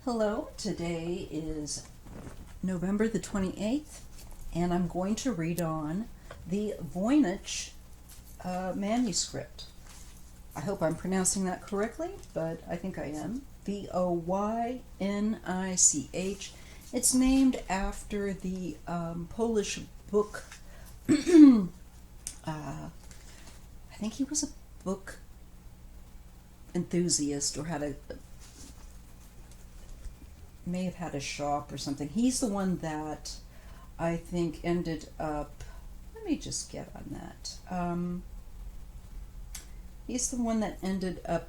Hello, today is November the 28th, and I'm going to read on the Voynich manuscript. I hope I'm pronouncing that correctly, but I think I am. Voynich. It's named after the Polish book. I think he was a book enthusiast or may have had a shop or something. He's the one that I think ended up, let me just get on that. He's the one that ended up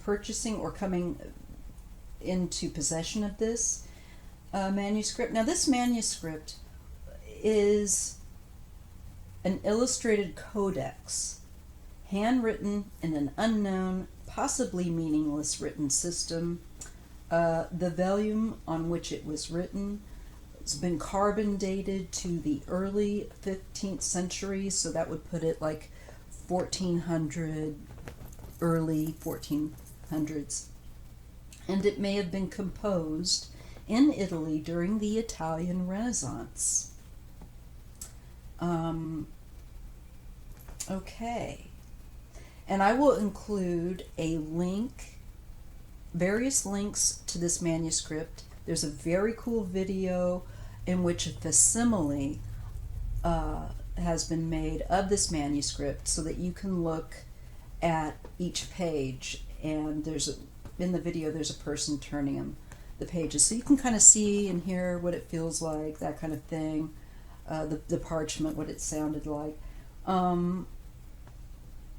purchasing or coming into possession of this manuscript. Now, this manuscript is an illustrated codex, handwritten in an unknown, possibly meaningless written system. The volume on which it was written has been carbon dated to the early 15th century, so that would put it like 1400, early 1400s. And it may have been composed in Italy during the Italian Renaissance. Okay. And I will include a link, various links to this manuscript. There's a very cool video in which a facsimile has been made of this manuscript so that you can look at each page. And in the video, there's a person turning the pages. So you can kind of see and hear what it feels like, that kind of thing. The parchment, what it sounded like.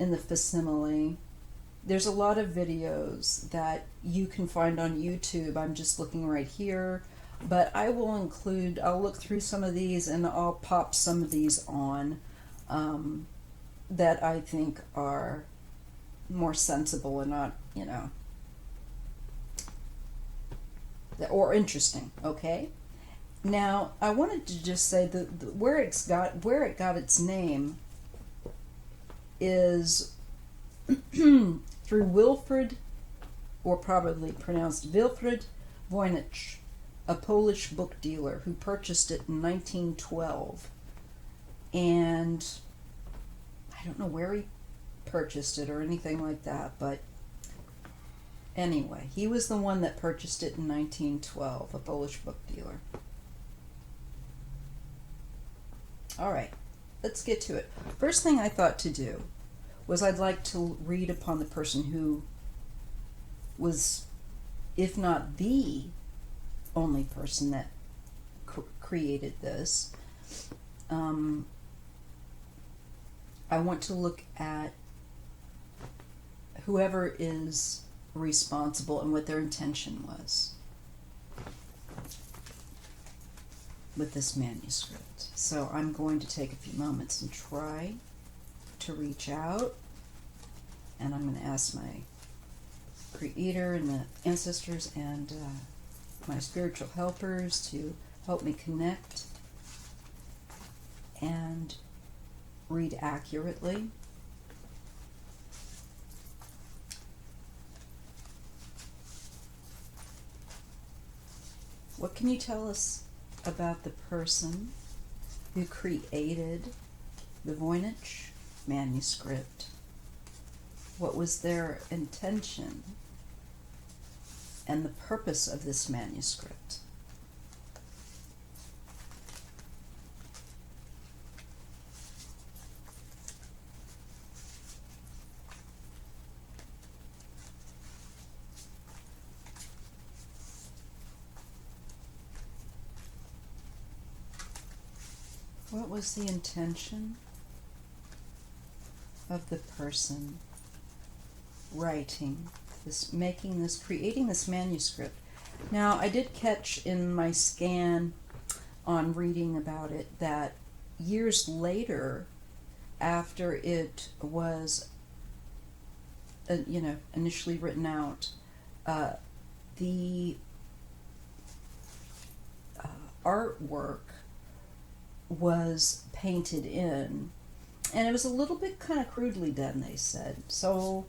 In the facsimile. There's a lot of videos that you can find on YouTube. I'm just looking right here, but I will include, I'll look through some of these and I'll pop some of these on that I think are more sensible and not, or interesting, okay? Now, I wanted to just say that where it got its name is through Wilfrid, or probably pronounced Wilfrid Voynich, a Polish book dealer who purchased it in 1912. And I don't know where he purchased it or anything like that, but anyway, he was the one that purchased it in 1912, a Polish book dealer. All right. Let's get to it. First thing I thought to do was I'd like to read upon the person who was, if not the only person that created this. I want to look at whoever is responsible and what their intention was with this manuscript. So I'm going to take a few moments and try to reach out, and I'm going to ask my Creator and the ancestors and my spiritual helpers to help me connect and read accurately. What can you tell us about the person who created the Voynich manuscript? What was their intention and the purpose of this manuscript? What was the intention of the person writing this, creating this manuscript? Now, I did catch in my scan on reading about it that years later, after it was, initially written out, the artwork was painted in, and it was a little bit kind of crudely done, they said. So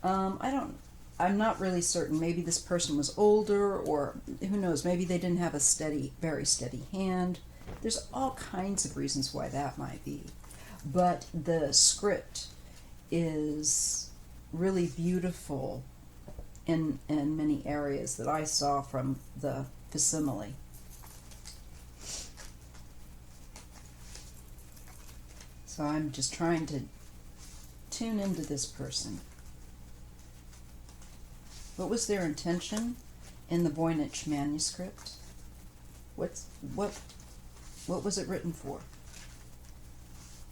I I'm not really certain. Maybe this person was older, or who knows, maybe they didn't have a steady, very steady hand. There's all kinds of reasons why that might be. But the script is really beautiful in many areas that I saw from the facsimile. So I'm just trying to tune into this person. What was their intention in the Voynich Manuscript? What was it written for?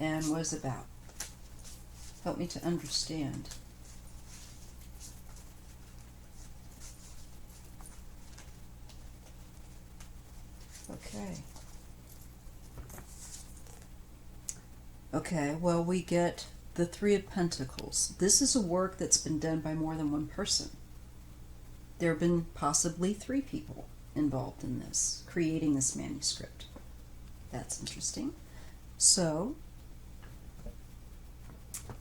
And was about? Help me to understand. Okay. Okay, well, we get the Three of Pentacles. This is a work that's been done by more than one person. There have been possibly 3 people involved in this, creating this manuscript. That's interesting. So,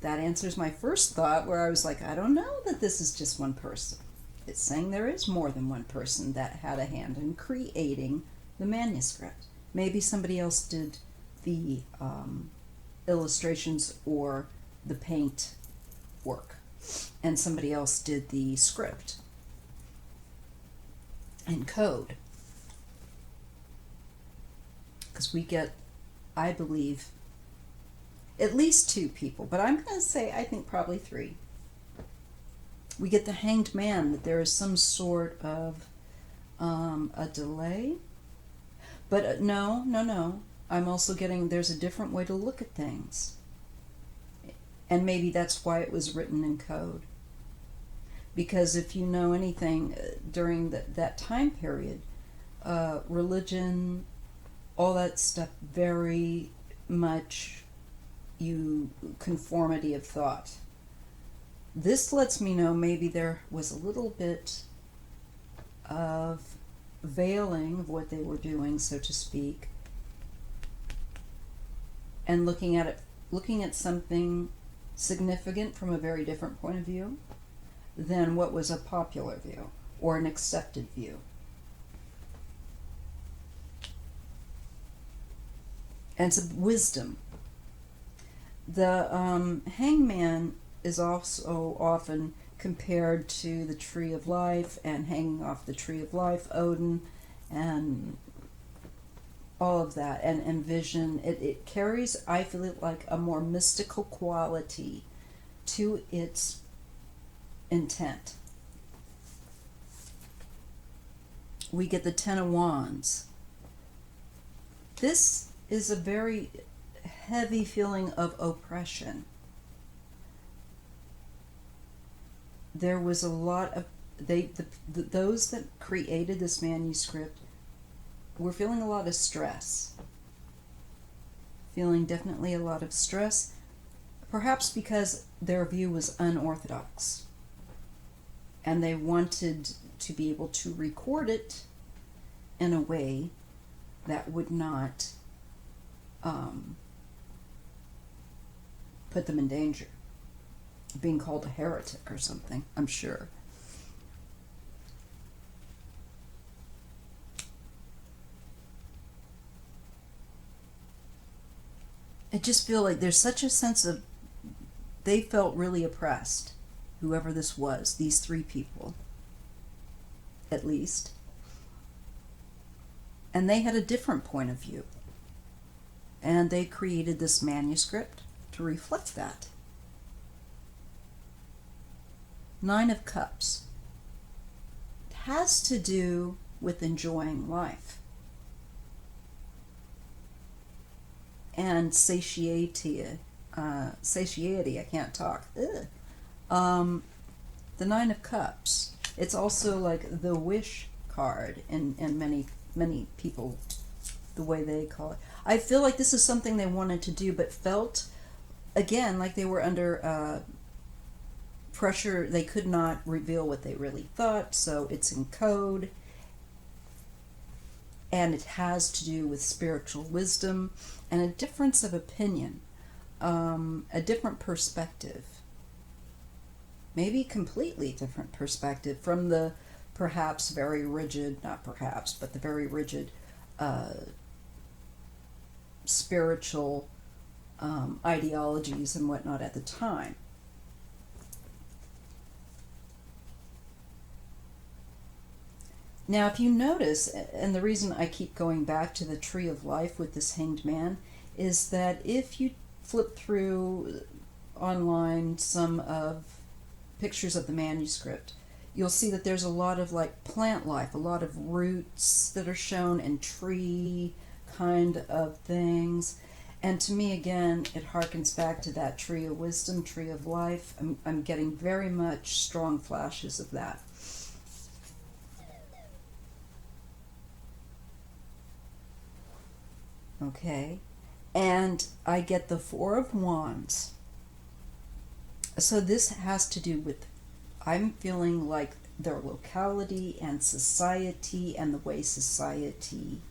that answers my first thought, where I was like, I don't know that this is just one person. It's saying there is more than one person that had a hand in creating the manuscript. Maybe somebody else did the illustrations or the paint work, and somebody else did the script and code. Because we get, I believe, at least 2 people, but I'm going to say I think probably 3. We get the Hanged Man, that there is some sort of a delay. But no. I'm also getting there's a different way to look at things. And maybe that's why it was written in code. Because if you know anything, during that time period, religion, all that stuff, very much conformity of thought. This lets me know maybe there was a little bit of veiling of what they were doing, so to speak, and looking at something significant from a very different point of view than what was a popular view or an accepted view. And it's a wisdom. The hangman is also often compared to the tree of life and hanging off the tree of life, Odin, and all of that, and vision. It carries, I feel like, a more mystical quality to its intent. We get the Ten of Wands. This is a very heavy feeling of oppression. There was a lot of those that created this manuscript were feeling a lot of stress. Feeling definitely a lot of stress, perhaps because their view was unorthodox. And they wanted to be able to record it in a way that would not put them in danger. Being called a heretic or something, I'm sure. I just feel like there's such a sense of, they felt really oppressed, whoever this was, these 3 people, at least. And they had a different point of view. And they created this manuscript to reflect that. 9 of Cups. It has to do with enjoying life. And satiety, I can't talk. The 9 of Cups. It's also like the wish card in many people, the way they call it. I feel like this is something they wanted to do, but felt, again, like they were under pressure. They could not reveal what they really thought, so it's in code. And it has to do with spiritual wisdom and a difference of opinion, a different perspective. maybe completely different perspective from the perhaps very rigid, not perhaps, but the very rigid spiritual ideologies and whatnot at the time. Now, if you notice, and the reason I keep going back to the Tree of Life with this hanged man, is that if you flip through online some of pictures of the manuscript, you'll see that there's a lot of like plant life, a lot of roots that are shown and tree kind of things. And to me, again, it harkens back to that tree of wisdom, tree of life. I'm getting very much strong flashes of that. Okay, and I get the Four of Wands. So this has to do with, I'm feeling like their locality and society and the way society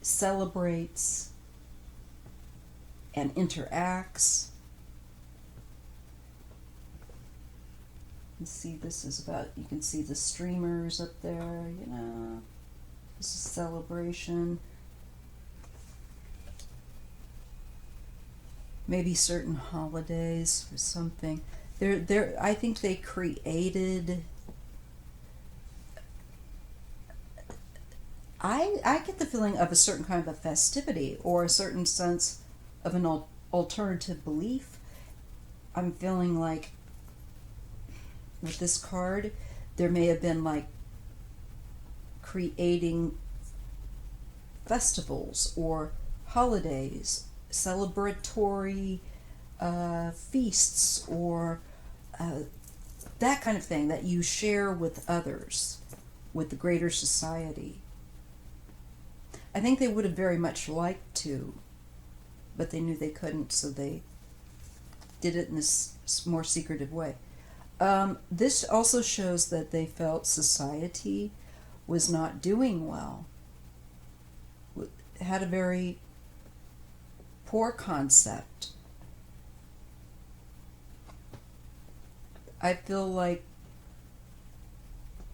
celebrates and interacts. You see, this is about, you can see the streamers up there, this is celebration. Maybe certain holidays or something. I think they created. I get the feeling of a certain kind of a festivity or a certain sense of an alternative belief. I'm feeling like with this card, there may have been like creating festivals or holidays, celebratory feasts, or that kind of thing that you share with others, with the greater society. I think they would have very much liked to, but they knew they couldn't, so they did it in this more secretive way. This also shows that they felt society was not doing well. It had a very poor concept. I feel like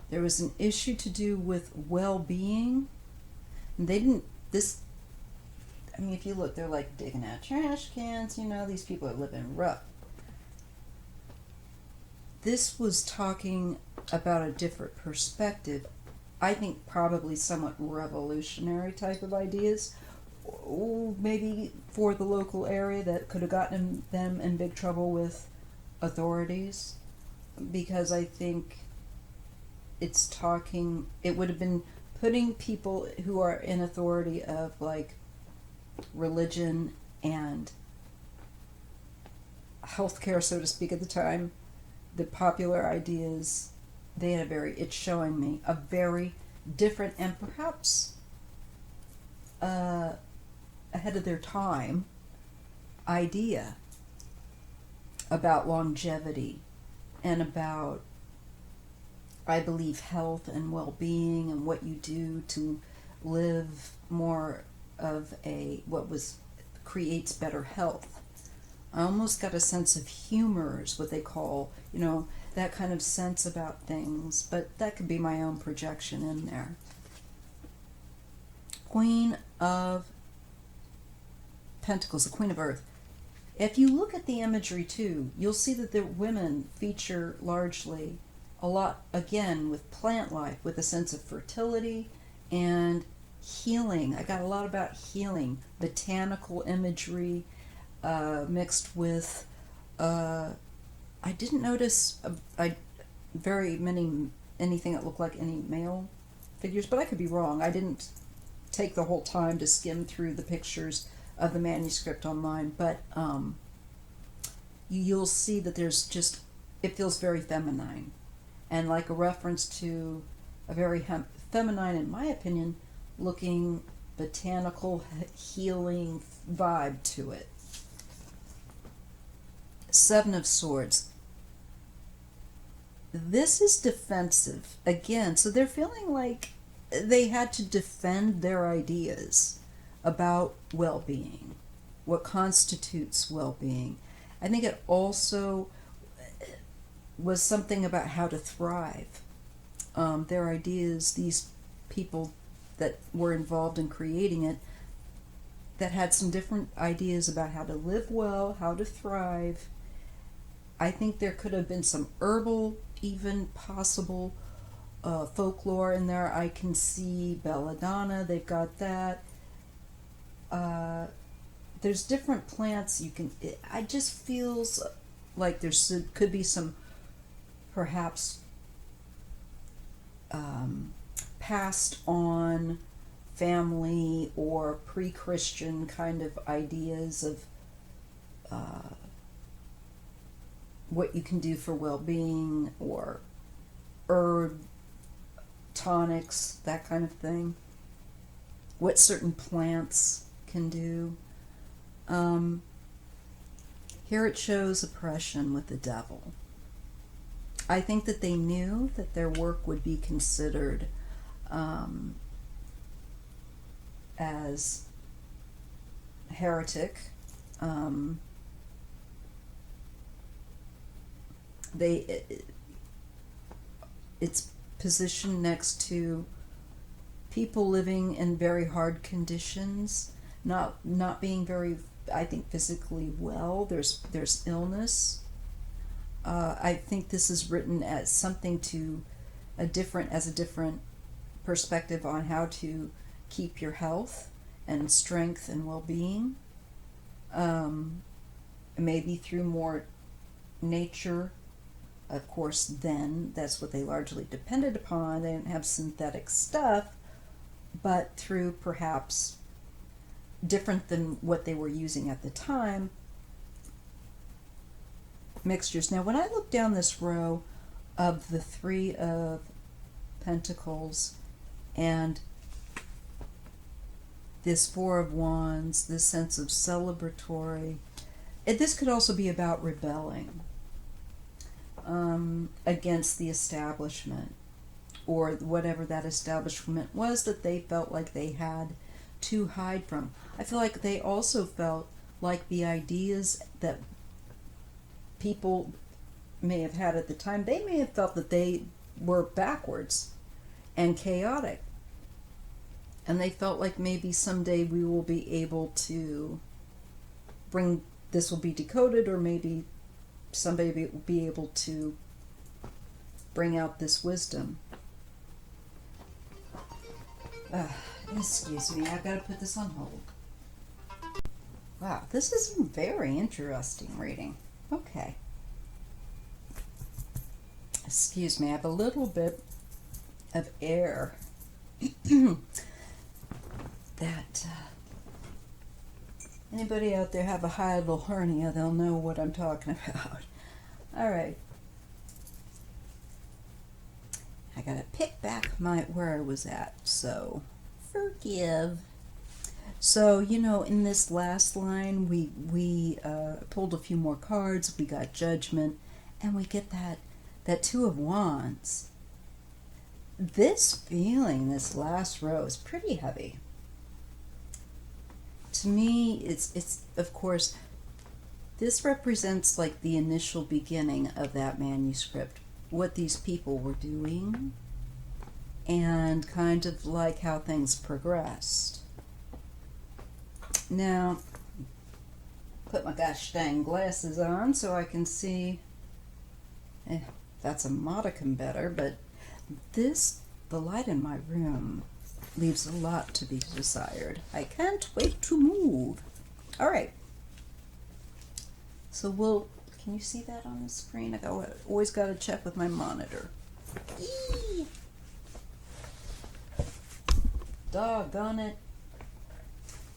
there was an issue to do with well-being. They didn't, if you look, they're like digging out trash cans, these people are living rough. This was talking about a different perspective. I think probably somewhat revolutionary type of ideas, maybe for the local area that could have gotten them in big trouble with authorities, because I think it would have been putting people who are in authority of like religion and healthcare, so to speak, at the time, the popular ideas, it's showing me a very different and perhaps ahead of their time idea about longevity and about, I believe, health and well-being and what you do to live more of creates better health. I almost got a sense of humor is what they call, that kind of sense about things, but that could be my own projection in there. Queen of Pentacles, the Queen of Earth. If you look at the imagery too, you'll see that the women feature largely a lot, again, with plant life, with a sense of fertility and healing. I got a lot about healing, botanical imagery, mixed with, I didn't notice anything that looked like any male figures, but I could be wrong. I didn't take the whole time to skim through the pictures of the manuscript online, but you'll see that it feels very feminine, and like a reference to a very feminine, in my opinion, looking botanical healing vibe to it. Seven of Swords. This is defensive again, so they're feeling like they had to defend their ideas about well-being, what constitutes well-being. I think it also, was something about how to thrive. Their ideas, these people that were involved in creating it, that had some different ideas about how to live well, how to thrive. I think there could have been some herbal, even possible folklore in there. I can see belladonna, they've got that. There's different plants you can. I just feels like could be some perhaps passed on family or pre-Christian kind of ideas of what you can do for well-being, or herb tonics, that kind of thing. What certain plants can do. Here it shows oppression with the devil. I think that they knew that their work would be considered as heretic. It's positioned next to people living in very hard conditions, not being very, I think, physically well. There's illness. I think this is written as something to a different perspective on how to keep your health and strength and well-being. Maybe through more nature. Of course, then that's what they largely depended upon. They didn't have synthetic stuff, but through perhaps different than what they were using at the time, mixtures. Now, when I look down this row of the Three of Pentacles and this Four of Wands, this sense of celebratory, this could also be about rebelling against the establishment, or whatever that establishment was that they felt like they had to hide from. I feel like they also felt like the ideas that people may have had at the time, they may have felt that they were backwards and chaotic. And they felt like maybe someday we will be able to this will be decoded, or maybe somebody will be able to bring out this wisdom. Excuse me, I've got to put this on hold. Wow, this is a very interesting reading. Okay. Excuse me, I have a little bit of air that anybody out there have a hiatal hernia, they'll know what I'm talking about. All right. I gotta pick back where I was at, so forgive. So, in this last line, we pulled a few more cards. We got Judgment, and we get that Two of Wands. This feeling, this last row, is pretty heavy. To me, it's of course, this represents like the initial beginning of that manuscript, what these people were doing, and kind of like how things progressed. Now, put my gosh dang glasses on so I can see. That's a modicum better, but the light in my room leaves a lot to be desired. I can't wait to move. All right. So can you see that on the screen? I always got to check with my monitor. Eee! Doggone it.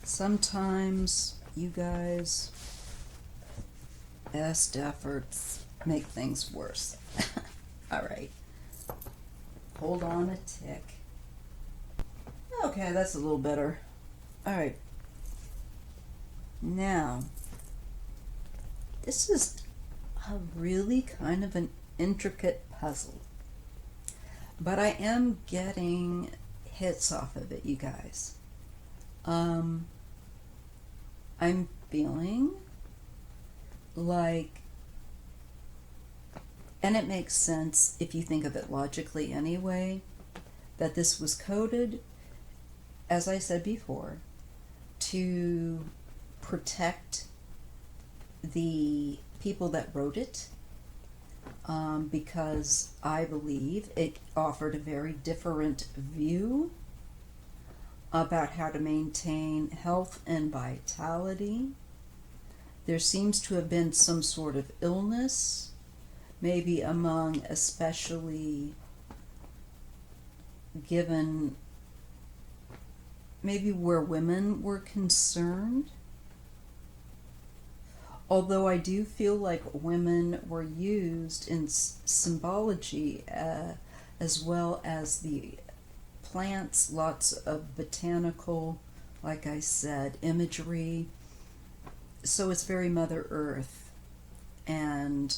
Sometimes you guys' best efforts make things worse. All right. Hold on a tick. Okay, that's a little better. All right. Now, this is a really kind of an intricate puzzle, but I am getting hits off of it, you guys. I'm feeling like And it makes sense if you think of it logically anyway, that this was coded, as I said before, to protect the people that wrote it, because I believe it offered a very different view about how to maintain health and vitality. There seems to have been some sort of illness, maybe among especially given maybe where women were concerned. Although I do feel like women were used in symbology as well as the plants, lots of botanical, like I said, imagery. So it's very Mother Earth. And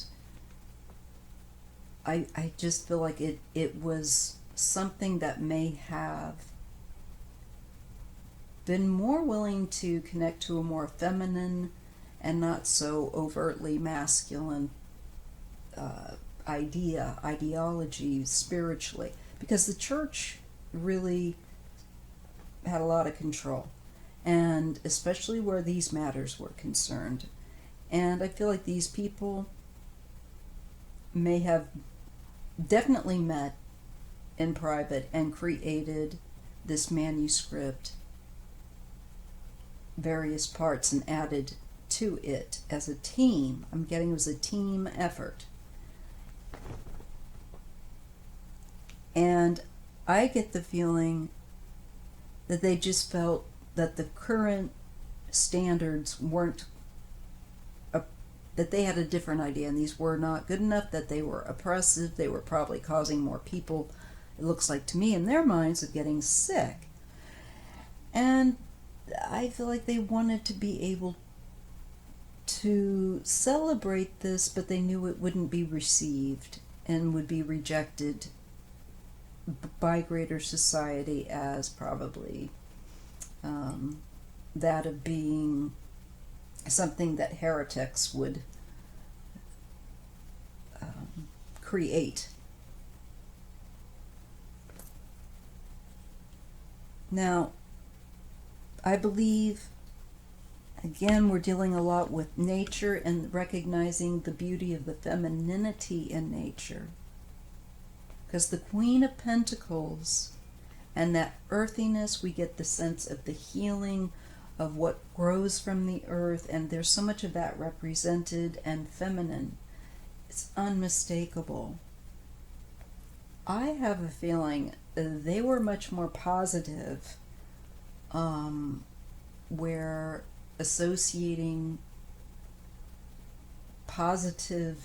I just feel like it was something that may have been more willing to connect to a more feminine and not so overtly masculine ideology spiritually, because the church really had a lot of control, and especially where these matters were concerned. And I feel like these people may have definitely met in private and created this manuscript, various parts, and added to it as a team. I'm getting it was a team effort. And I get the feeling that they just felt that the current standards weren't, that they had a different idea, and these were not good enough, that they were oppressive, they were probably causing more people, it looks like to me, in their minds, of getting sick. And I feel like they wanted to be able to celebrate this, but they knew it wouldn't be received and would be rejected by greater society as probably that of being something that heretics would create. Now, I believe, again, we're dealing a lot with nature and recognizing the beauty of the femininity in nature. Because the Queen of Pentacles and that earthiness, we get the sense of the healing of what grows from the earth, and there's so much of that represented and feminine. It's unmistakable. I have a feeling they were much more positive, where associating positive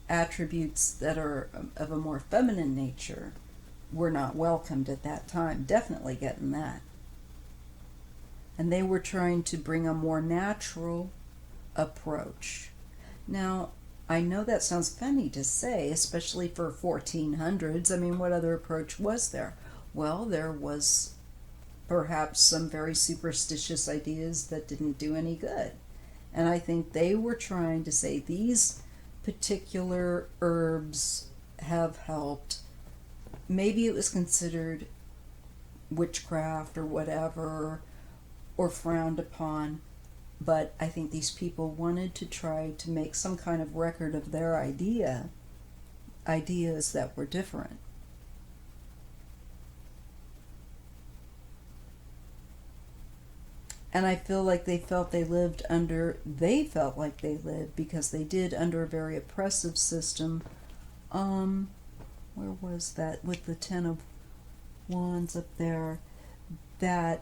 attributes that are of a more feminine nature were not welcomed at that time. Definitely getting that. And they were trying to bring a more natural approach. Now, I know that sounds funny to say, especially for 1400s. I mean, what other approach was there? Well, there was perhaps some very superstitious ideas that didn't do any good. And I think they were trying to say these particular herbs have helped. Maybe it was considered witchcraft or whatever, or frowned upon, but I think these people wanted to try to make some kind of record of their ideas that were different. And I feel like they felt like they lived, because they did, under a very oppressive system. Where was that? With the 10 of Wands up there. That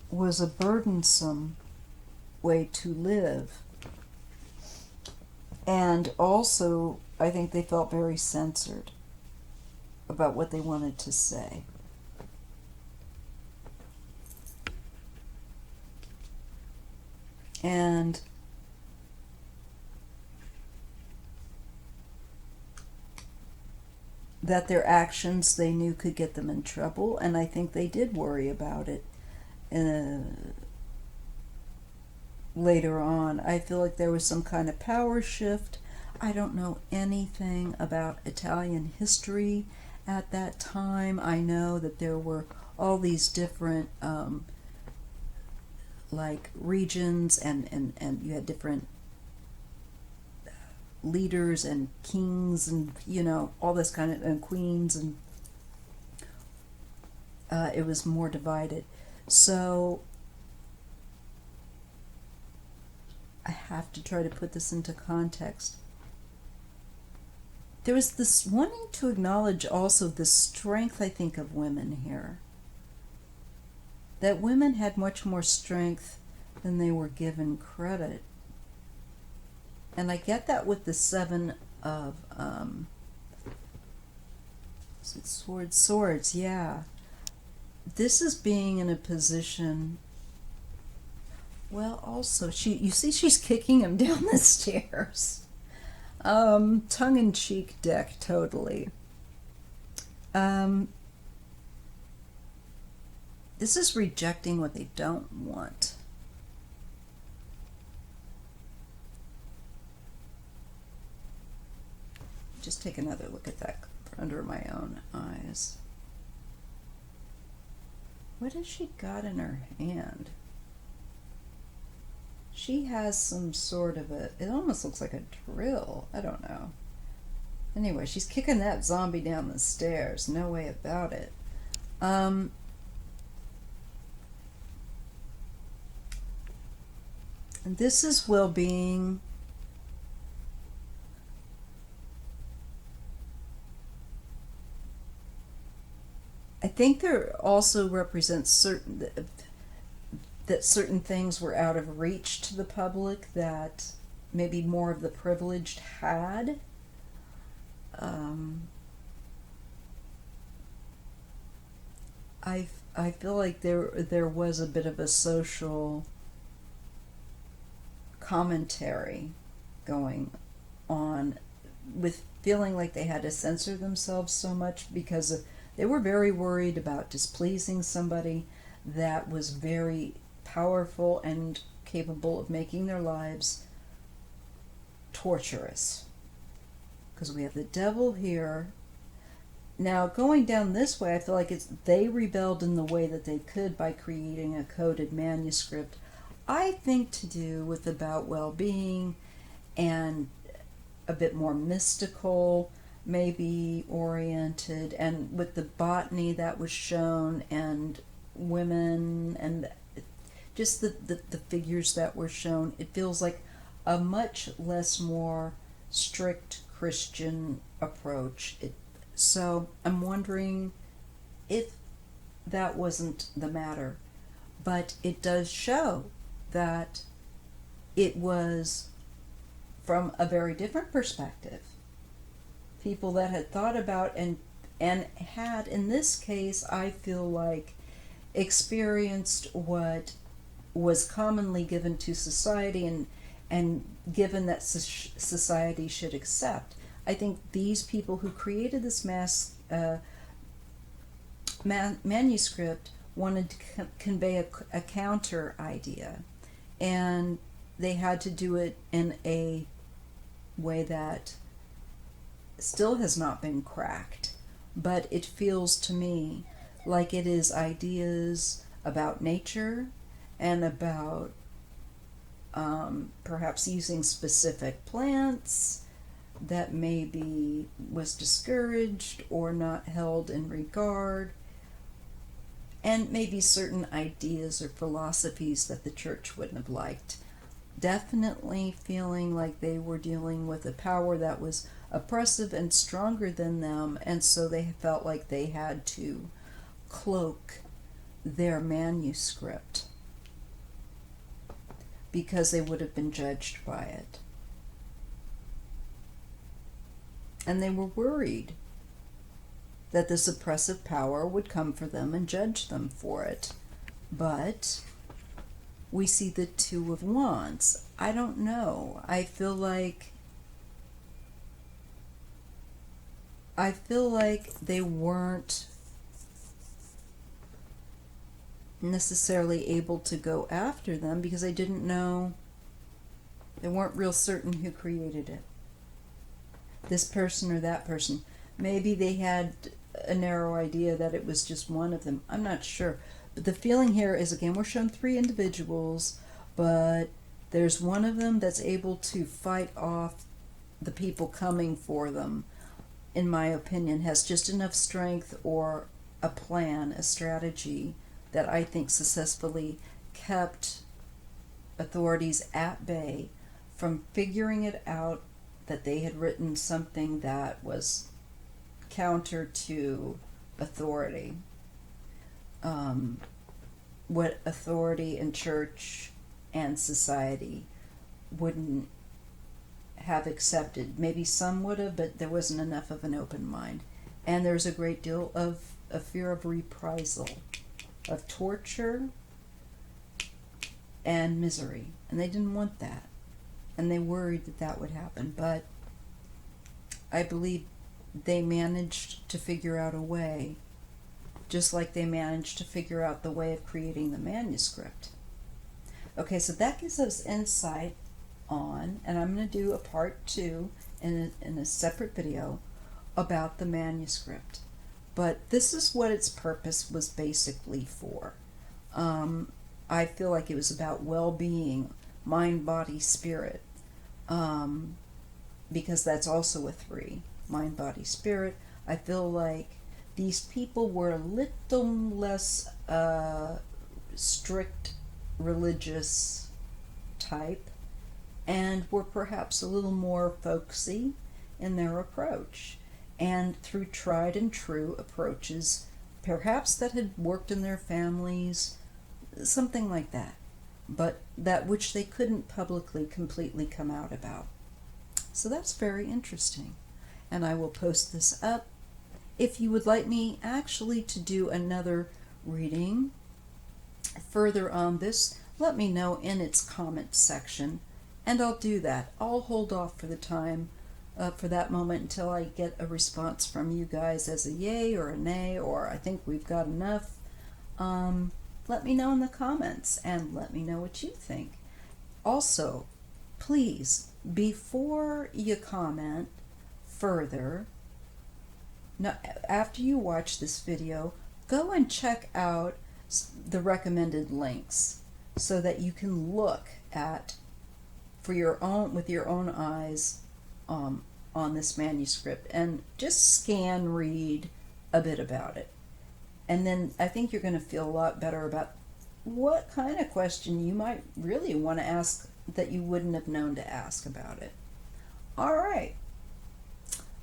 was a burdensome way to live. And also, I think they felt very censored about what they wanted to say. And that their actions, they knew, could get them in trouble, and I think they did worry about it. later on. I feel like there was some kind of power shift. I don't know anything about Italian history at that time. I know that there were all these different like regions, and you had different leaders and kings, and all this kind of, and queens, and it was more divided. So I have to try to put this into context. There was this wanting to acknowledge also the strength, I think, of women here. That women had much more strength than they were given credit. And I get that with the seven of is it swords, yeah. This is being in a position. Well, also, you see she's kicking him down the stairs. Tongue-in-cheek deck, totally. This is rejecting what they don't want. Just take another look at that under my own eyes. What has she got in her hand? She has some sort of it almost looks like a drill. I don't know. Anyway, she's kicking that zombie down the stairs. No way about it. And this is well-being. I think there also represents certain things were out of reach to the public that maybe more of the privileged had. I feel like there was a bit of a social commentary going on, with feeling like they had to censor themselves so much because they were very worried about displeasing somebody that was very powerful and capable of making their lives torturous. Because we have the devil here. Now, going down this way, I feel like they rebelled in the way that they could by creating a coded manuscript. I think to do with about well-being and a bit more mystical, maybe oriented, and with the botany that was shown, and women, and just the figures that were shown. It feels like a much less more strict Christian approach. So I'm wondering if that wasn't the matter. But it does show that it was from a very different perspective. People that had thought about and had, in this case, I feel like, experienced what was commonly given to society, and given that society should accept. I think these people who created this manuscript wanted to convey a counter idea, and they had to do it in a way that still has not been cracked, but it feels to me like it is ideas about nature and about perhaps using specific plants that maybe was discouraged or not held in regard, and maybe certain ideas or philosophies that the church wouldn't have liked. Definitely feeling like they were dealing with a power that was oppressive and stronger than them, and so they felt like they had to cloak their manuscript because they would have been judged by it. And they were worried that this oppressive power would come for them and judge them for it. But we see the Two of Wands. I don't know. I feel like they weren't necessarily able to go after them because they didn't know They weren't real certain who created it. This person or that person. Maybe they had a narrow idea that it was just one of them. I'm not sure. But the feeling here is, again, we're shown three individuals, but there's one of them that's able to fight off the people coming for them, in my opinion, has just enough strength or a plan, a strategy that I think successfully kept authorities at bay from figuring it out that they had written something that was counter to authority. What authority and church and society wouldn't have accepted. Maybe some would have, but there wasn't enough of an open mind. And there's a great deal of a fear of reprisal, of torture and misery. And they didn't want that. And they worried that that would happen. But I believe they managed to figure out a way, just like they managed to figure out the way of creating the manuscript. Okay, so that gives us insight on, and I'm going to do a part 2 in a separate video about the manuscript. But this is what its purpose was basically for. I feel like it was about well-being, mind, body, spirit, because that's also a 3, mind, body, spirit. I feel like these people were a little less strict religious type, and were perhaps a little more folksy in their approach, and through tried and true approaches, perhaps that had worked in their families, something like that, but that which they couldn't publicly completely come out about. So that's very interesting, and I will post this up. If you would like me actually to do another reading further on this, let me know in its comment section, and I'll do that. I'll hold off for the time, for that moment, until I get a response from you guys as a yay or a nay, or I think we've got enough. Let me know in the comments, and let me know what you think. Also, please, before you comment further, now, after you watch this video, go and check out the recommended links so that you can look at, for your own, with your own eyes, on this manuscript, and just scan read a bit about it. And then I think you're going to feel a lot better about what kind of question you might really want to ask that you wouldn't have known to ask about it. All right.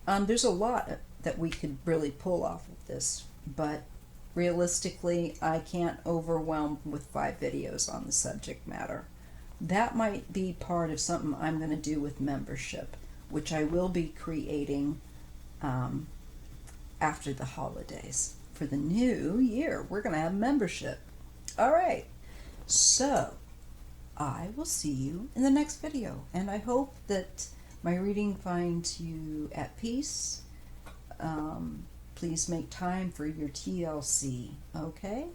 There's a lot that we could really pull off of this, but realistically, I can't overwhelm with 5 videos on the subject matter. That might be part of something I'm going to do with membership, which I will be creating after the holidays. For the new year, we're going to have membership. All right, so I will see you in the next video, and I hope that my reading finds you at peace. Please make time for your TLC, okay?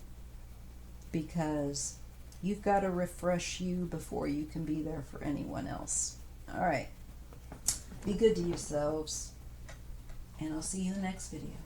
Because you've got to refresh you before you can be there for anyone else. All right, be good to yourselves, and I'll see you in the next video.